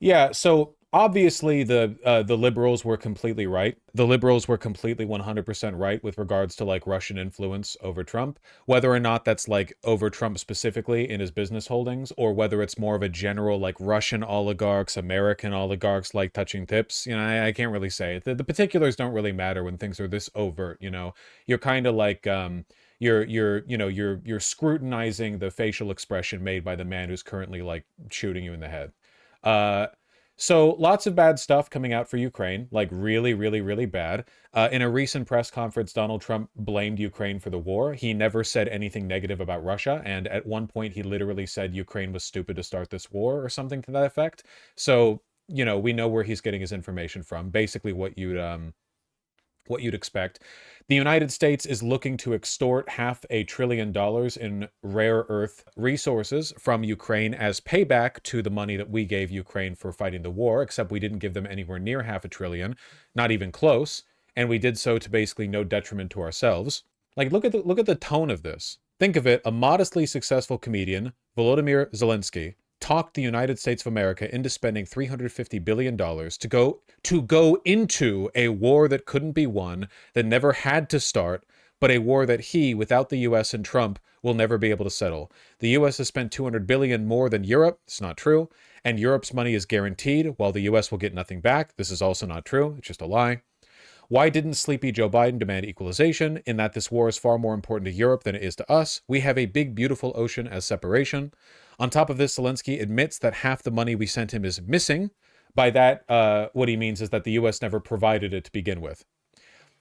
Yeah, so obviously the liberals were completely right. The liberals were completely 100% right with regards to like Russian influence over Trump, whether or not that's like over Trump specifically in his business holdings, or whether it's more of a general like Russian oligarchs, American oligarchs like touching tips. I can't really say it. The particulars don't really matter when things are this overt. You're kind of like you're scrutinizing the facial expression made by the man who's currently like shooting you in the head. Uh, so lots of bad stuff coming out for Ukraine, like really, really, really bad. In a recent press conference, Donald Trump blamed Ukraine for the war. He never said anything negative about Russia, and at one point he literally said Ukraine was stupid to start this war or something to that effect. So, we know where he's getting his information from. Basically what you'd expect. The United States is looking to extort $500 billion in rare earth resources from Ukraine as payback to the money that we gave Ukraine for fighting the war, except we didn't give them anywhere near half a trillion, not even close, and we did so to basically no detriment to ourselves. Like look at the tone of this. Think of it, a modestly successful comedian, Volodymyr Zelensky, talked the United States of America into spending $350 billion to go into a war that couldn't be won, that never had to start, but a war that he, without the US and Trump, will never be able to settle. The US has spent 200 billion more than Europe. It's not true. And Europe's money is guaranteed, while the US will get nothing back. This is also not true. It's just a lie. Why didn't sleepy Joe Biden demand equalization? In that this war is far more important to Europe than it is to us. We have a big, beautiful ocean as separation. On top of this, Zelensky admits that half the money we sent him is missing. By that, what he means is that the U.S. never provided it to begin with.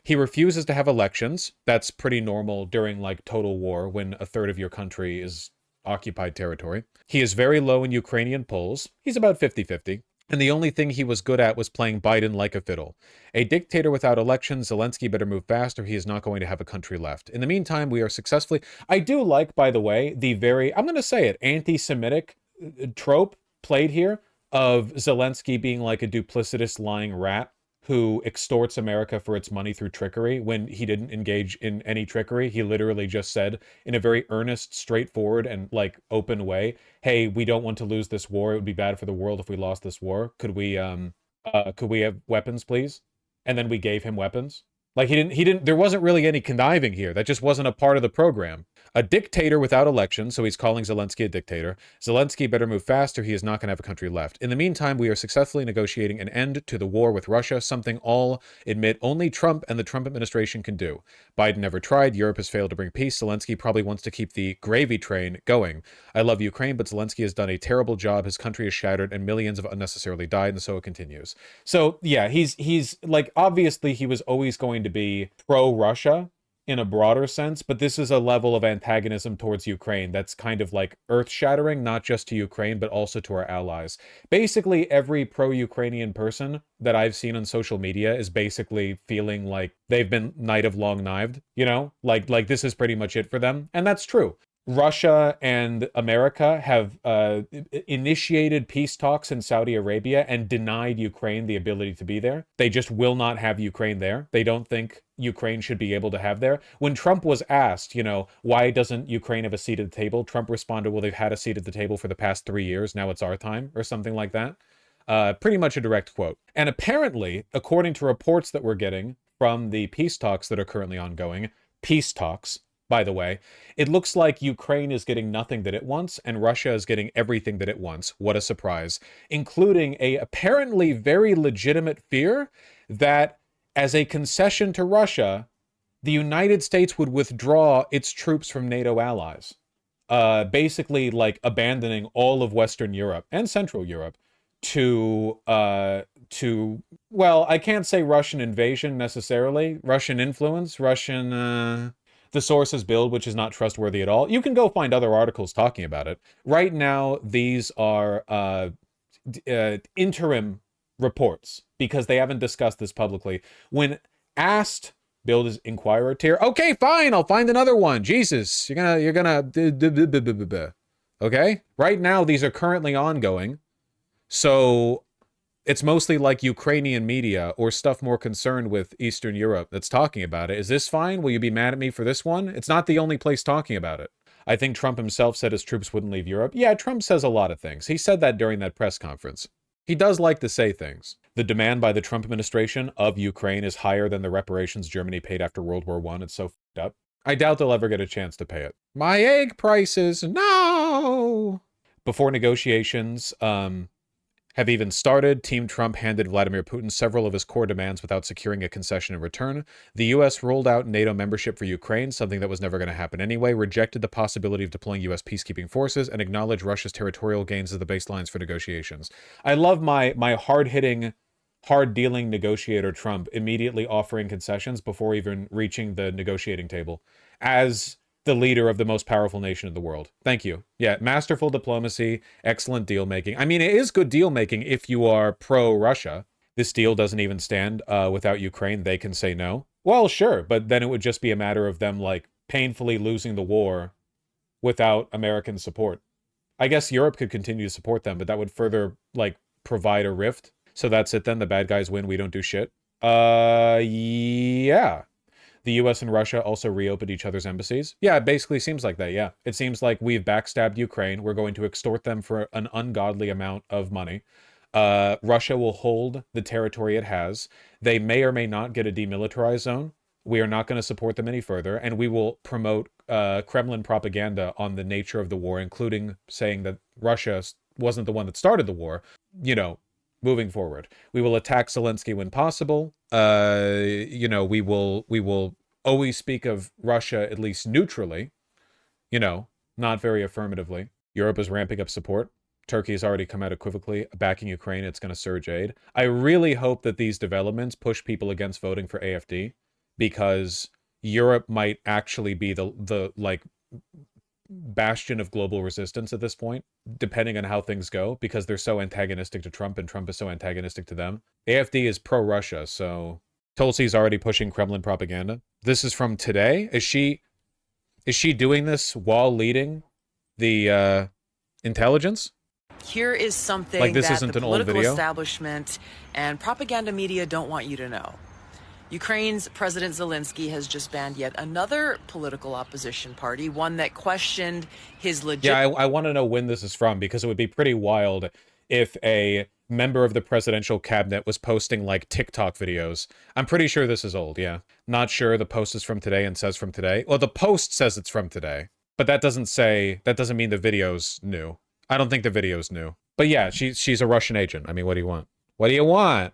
He refuses to have elections. That's pretty normal during like total war when a third of your country is occupied territory. He is very low in Ukrainian polls. He's about 50-50. And the only thing he was good at was playing Biden like a fiddle. A dictator without elections, Zelensky better move fast or he is not going to have a country left. In the meantime, we are successfully... I do like, by the way, the very, I'm going to say it, anti-Semitic trope played here of Zelensky being like a duplicitous lying rat who extorts America for its money through trickery when he didn't engage in any trickery. He literally just said in a very earnest, straightforward, and like open way, hey, we don't want to lose this war. It would be bad for the world if we lost this war. Could we have weapons, please? And then we gave him weapons. Like he didn't, there wasn't really any conniving here. That just wasn't a part of the program. A dictator without election, so he's calling Zelensky a dictator. Zelensky better move fast or he is not going to have a country left. In the meantime, we are successfully negotiating an end to the war with Russia, something all admit only Trump and the Trump administration can do. Biden never tried. Europe has failed to bring peace. Zelensky probably wants to keep the gravy train going. I love Ukraine, but Zelensky has done a terrible job. His country is shattered and millions have unnecessarily died, and so it continues. So yeah, he's like, obviously he was always going to be pro-Russia in a broader sense, but this is a level of antagonism towards Ukraine that's kind of like earth-shattering, not just to Ukraine, but also to our allies. Basically, every pro-Ukrainian person that I've seen on social media is basically feeling like they've been Night of Long Knived, Like this is pretty much it for them, and that's true. Russia and America have initiated peace talks in Saudi Arabia and denied Ukraine the ability to be there. They just will not have Ukraine there. They don't think Ukraine should be able to have there. When Trump was asked, why doesn't Ukraine have a seat at the table? Trump responded, well, they've had a seat at the table for the past 3 years. Now it's our time, or something like that. Pretty much a direct quote. And apparently, according to reports that we're getting from the peace talks that are currently ongoing, peace talks, by the way, it looks like Ukraine is getting nothing that it wants, and Russia is getting everything that it wants. What a surprise. Including a apparently very legitimate fear that as a concession to Russia, the United States would withdraw its troops from NATO allies. Basically like abandoning all of Western Europe and Central Europe well, I can't say Russian invasion necessarily. Russian influence, the sources build, which is not trustworthy at all. You can go find other articles talking about it. Right now, these are interim reports because they haven't discussed this publicly. When asked, Build is Inquirer tier. Okay, fine, I'll find another one. Jesus, you're gonna. Okay, right now these are currently ongoing, so it's mostly like Ukrainian media or stuff more concerned with Eastern Europe that's talking about it. Is this fine? Will you be mad at me for this one? It's not the only place talking about it. I think Trump himself said his troops wouldn't leave Europe. Yeah, Trump says a lot of things. He said that during that press conference. He does like to say things. The demand by the Trump administration of Ukraine is higher than the reparations Germany paid after World War I. It's so f***ed up. I doubt they'll ever get a chance to pay it. My egg prices, no! Before negotiations have even started, Team Trump handed Vladimir Putin several of his core demands without securing a concession in return. The U.S. ruled out NATO membership for Ukraine, something that was never going to happen anyway, rejected the possibility of deploying U.S. peacekeeping forces, and acknowledged Russia's territorial gains as the baselines for negotiations. I love my hard-hitting, hard-dealing negotiator Trump immediately offering concessions before even reaching the negotiating table as the leader of the most powerful nation in the world. Thank you. Yeah, masterful diplomacy, excellent deal making. I mean, it is good deal making if you are pro-Russia. This deal doesn't even stand without Ukraine. They can say no. Well, sure, but then it would just be a matter of them, like, painfully losing the war without American support. I guess Europe could continue to support them, but that would further, like, provide a rift. So that's it then. The bad guys win. We don't do shit. Yeah. The US and Russia also reopened each other's embassies. Yeah, it basically seems like that, yeah. It seems like we've backstabbed Ukraine. We're going to extort them for an ungodly amount of money. Russia will hold the territory it has. They may or may not get a demilitarized zone. We are not going to support them any further, and we will promote Kremlin propaganda on the nature of the war, including saying that Russia wasn't the one that started the war, you know, moving forward. We will attack Zelensky when possible. You know, we will always speak of Russia at least neutrally, you know, not very affirmatively. Europe is ramping up support. Turkey has already come out equivocally backing Ukraine. It's going to surge aid. I really hope that these developments push people against voting for AfD, because Europe might actually be the like bastion of global resistance at this point, depending on how things go, because they're so antagonistic to Trump and Trump is so antagonistic to them. AfD is pro-Russia, so Tulsi's already pushing Kremlin propaganda. This is from today. Is she doing this while leading the intelligence? Here is something like, this that isn't the an old political video? establishment and propaganda media don't want you to know. Ukraine's President Zelensky has just banned yet another political opposition party, one that questioned his Yeah, I want to know when this is from, because it would be pretty wild if a member of the presidential cabinet was posting, like, TikTok videos. I'm pretty sure this is old, yeah. Not sure the post is from today and says from today. Well, the post says it's from today, but that doesn't mean the video's new. I don't think the video's new. But yeah, she's a Russian agent. I mean, what do you want? What do you want?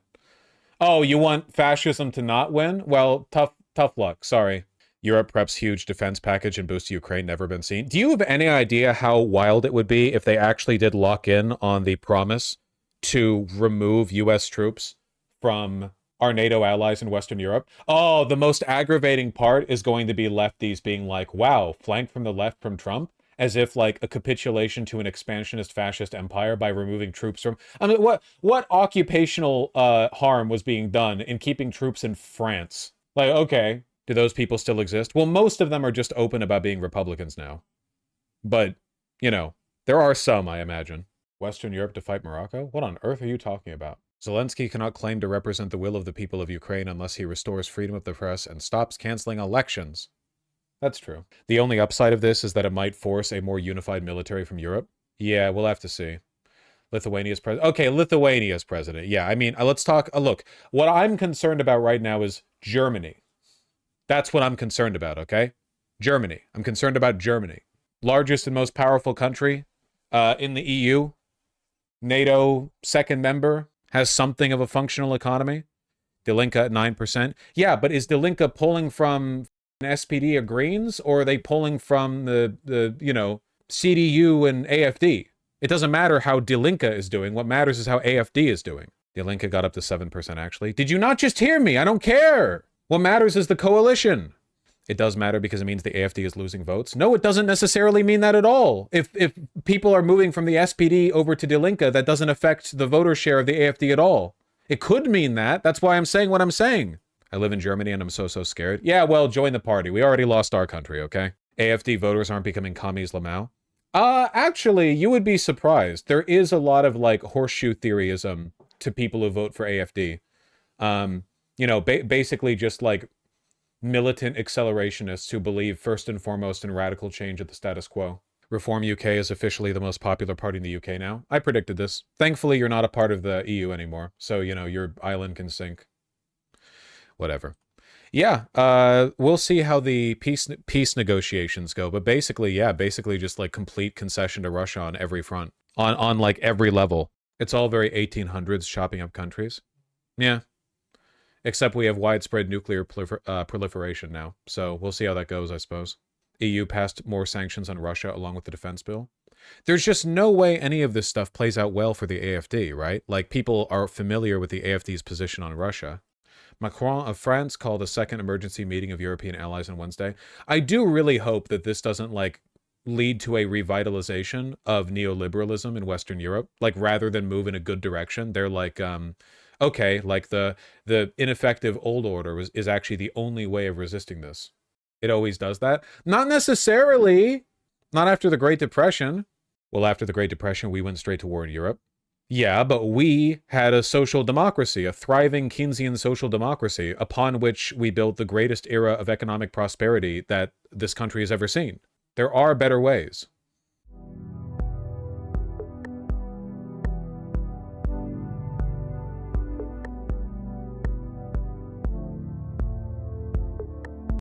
Oh, you want fascism to not win? Well, tough luck. Sorry. Europe preps huge defense package and boost to Ukraine, never been seen. Do you have any idea how wild it would be if they actually did lock in on the promise to remove US troops from our NATO allies in Western Europe? Oh, the most aggravating part is going to be lefties being like, wow, flanked from the left from Trump, as if like a capitulation to an expansionist fascist empire by removing troops from... I mean, what occupational harm was being done in keeping troops in France? Like, okay, do those people still exist? Well, most of them are just open about being Republicans now. But, you know, there are some, I imagine. Western Europe to fight Morocco? What on earth are you talking about? Zelensky cannot claim to represent the will of the people of Ukraine unless he restores freedom of the press and stops canceling elections. That's true. The only upside of this is that it might force a more unified military from Europe. Yeah, we'll have to see. Lithuania's president. Okay, Lithuania's president. Yeah, I mean, let's talk. Look, what I'm concerned about right now is Germany. That's what I'm concerned about, okay? Germany. I'm concerned about Germany. Largest and most powerful country in the EU. NATO second member. Has something of a functional economy. Die Linke at 9%. Yeah, but is Die Linke pulling from SPD or Greens, or are they pulling from the you know, CDU and AFD? It doesn't matter how Die Linke is doing. What matters is how AFD is doing. Die Linke got up to 7%, actually. Did you not just hear me? I don't care. What matters is the coalition. It does matter because it means the AFD is losing votes. No, it doesn't necessarily mean that at all. If people are moving from the SPD over to Die Linke, that doesn't affect the voter share of the AFD at all. It could mean that. That's why I'm saying what I'm saying. I live in Germany and I'm so scared. Yeah, well, join the party. We already lost our country, okay? AFD voters aren't becoming commies Lamau. Actually, you would be surprised. There is a lot of, like, horseshoe theoryism to people who vote for AFD. You know, basically just, like, militant accelerationists who believe first and foremost in radical change of the status quo. Reform UK is officially the most popular party in the UK now. I predicted this. Thankfully, you're not a part of the EU anymore, so, you know, your island can sink. Whatever. Yeah, we'll see how the peace negotiations go, but basically, yeah, basically just like complete concession to Russia on every front, on like every level. It's all very 1800s chopping up countries. Yeah. Except we have widespread nuclear proliferation now, so we'll see how that goes, I suppose. EU passed more sanctions on Russia along with the defense bill. There's just no way any of this stuff plays out well for the AfD, right? Like, people are familiar with the AfD's position on Russia. Macron of France called a second emergency meeting of European allies on Wednesday. I do really hope that this doesn't, like, lead to a revitalization of neoliberalism in Western Europe. Like, rather than move in a good direction, they're like, okay, like the ineffective old order is actually the only way of resisting this. It always does that. Not necessarily. Not after the Great Depression. Well, after the Great Depression, we went straight to war in Europe. Yeah, but we had a social democracy, a thriving Keynesian social democracy, upon which we built the greatest era of economic prosperity that this country has ever seen. There are better ways.